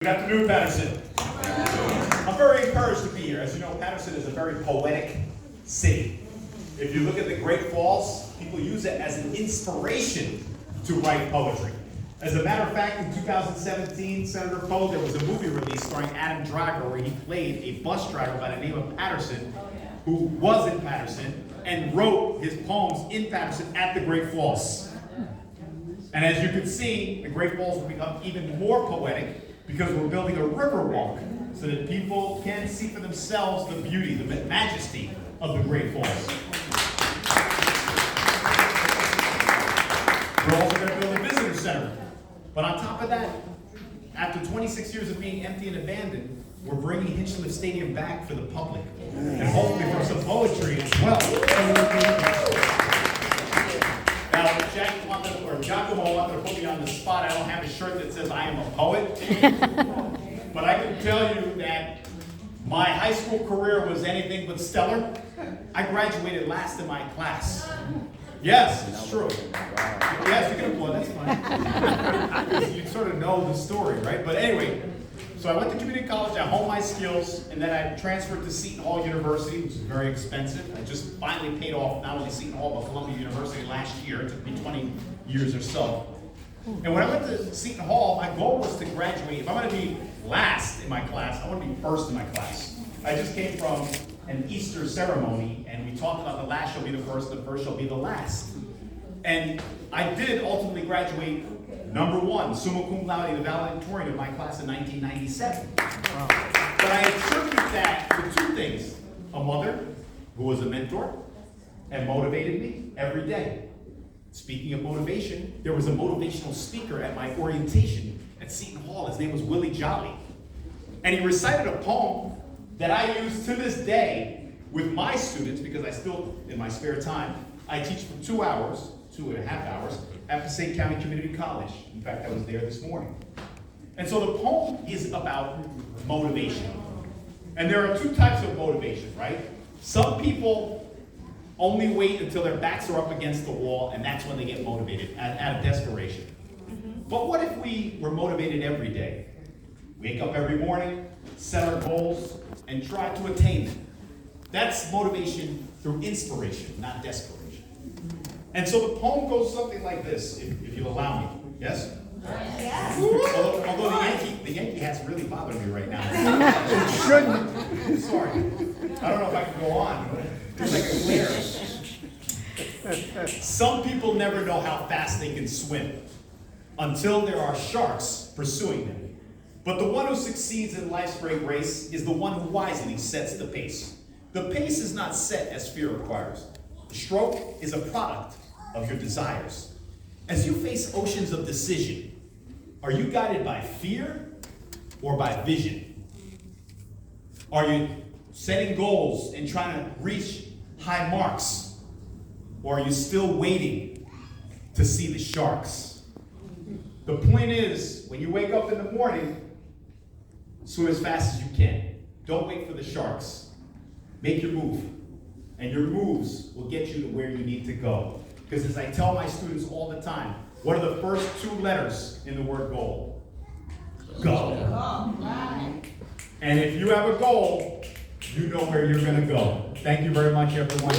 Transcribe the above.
Good afternoon, Paterson. I'm very encouraged to be here. As you know, Paterson is a very poetic city. If you look at the Great Falls, people use it as an inspiration to write poetry. As a matter of fact, in 2017, Senator Poe, there was a movie released starring Adam Driver where he played a bus driver by the name of Paterson, who was in Paterson, and wrote his poems in Paterson at the Great Falls. And as you can see, the Great Falls will become even more poetic because we're building a river walk so that people can see for themselves the beauty, the majesty of the Great Falls. We're also going to build a visitor center. But on top of that, after 26 years of being empty and abandoned, we're bringing Hinchliffe Stadium back for the public. And hopefully for some poetry as well. Now, Giacomo wanted to put me on the spot. I don't have a shirt that says I am a poet. But I can tell you that my high school career was anything but stellar. I graduated last in my class. Yes, it's true. Yes, you can applaud, that's fine. You sort of know the story, right? But anyway, so I went to community college, I honed my skills, and then I transferred to Seton Hall University, which is very expensive. I just finally paid off not only Seton Hall, but Columbia University last year. It took me 20 years or so. And when I went to Seton Hall, my goal was to graduate. If I'm going to be last in my class, I want to be first in my class. I just came from an Easter ceremony, and we talked about the last shall be the first shall be the last. And I did ultimately graduate number one, summa cum laude, the valedictorian of my class in 1997. But I attribute that to two things. A mother who was a mentor and motivated me every day. Speaking of motivation, there was a motivational speaker at my orientation at Seton Hall. His name was Willie Jolly. And he recited a poem that I use to this day with my students, because I still, in my spare time, I teach for 2 hours, 2.5 hours, at Passaic County Community College. In fact, I was there this morning. And so the poem is about motivation. And there are two types of motivation, right? Some people only wait until their backs are up against the wall, and that's when they get motivated, out of desperation. But what if we were motivated every day? Wake up every morning, set our goals, and try to attain them. That's motivation through inspiration, not desperation. And so the poem goes something like this, if you'll allow me. Yes? Yes. Although the Yankee hat's really bothering me right now. It shouldn't. Sorry. I don't know if I can go on. There's like a glare. Some people never know how fast they can swim until there are sharks pursuing them. But the one who succeeds in life's great race is the one who wisely sets the pace. The pace is not set as fear requires. The stroke is a product of your desires. As you face oceans of decision, are you guided by fear or by vision? Are you setting goals and trying to reach high marks? Or are you still waiting to see the sharks? The point is, when you wake up in the morning, swim as fast as you can. Don't wait for the sharks. Make your move. And your moves will get you to where you need to go. Because as I tell my students all the time, what are the first two letters in the word goal? Go. And if you have a goal, you know where you're going to go. Thank you very much, everyone.